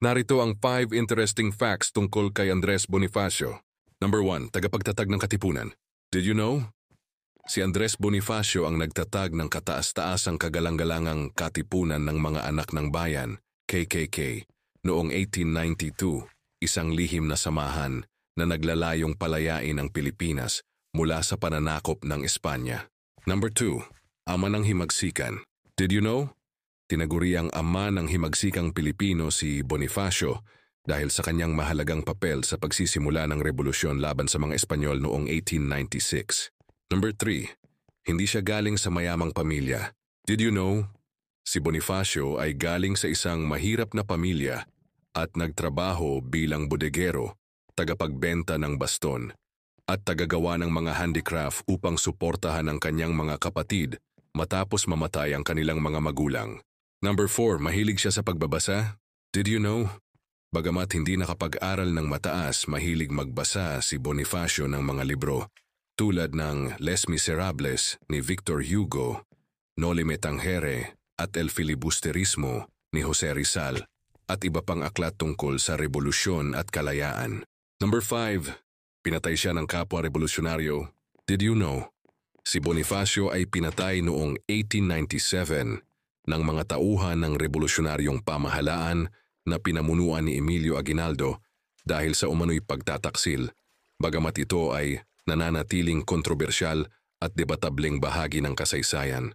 Narito ang 5 interesting facts tungkol kay Andres Bonifacio. Number 1, tagapagtatag ng Katipunan. Did you know? Si Andres Bonifacio ang nagtatag ng kataas-taasang kagalang-galangang Katipunan ng Mga Anak ng Bayan, KKK, noong 1892, isang lihim na samahan na naglalayong palayain ang Pilipinas mula sa pananakop ng Espanya. Number 2, ama ng himagsikan. Did you know? Tinaguriang ama ng himagsikang Pilipino si Bonifacio dahil sa kanyang mahalagang papel sa pagsisimula ng revolusyon laban sa mga Espanyol noong 1896. Number 3, hindi siya galing sa mayamang pamilya. Did you know? Si Bonifacio ay galing sa isang mahirap na pamilya at nagtrabaho bilang bodegero, tagapagbenta ng baston, at tagagawa ng mga handicraft upang suportahan ang kanyang mga kapatid matapos mamatay ang kanilang mga magulang. Number 4, mahilig siya sa pagbabasa. Did you know? Bagamat hindi nakapag-aral ng mataas, mahilig magbasa si Bonifacio ng mga libro tulad ng Les Miserables ni Victor Hugo, Noli Me Tangere at El Filibusterismo ni Jose Rizal at iba pang aklat tungkol sa revolusyon at kalayaan. Number 5, pinatay siya ng kapwa revolusyonaryo. Did you know? Si Bonifacio ay pinatay noong 1897 ng mga tauhan ng revolusyonaryong pamahalaan na pinamunuan ni Emilio Aguinaldo dahil sa umano'y pagtataksil, bagamat ito ay nananatiling kontrobersyal at debatableng bahagi ng kasaysayan.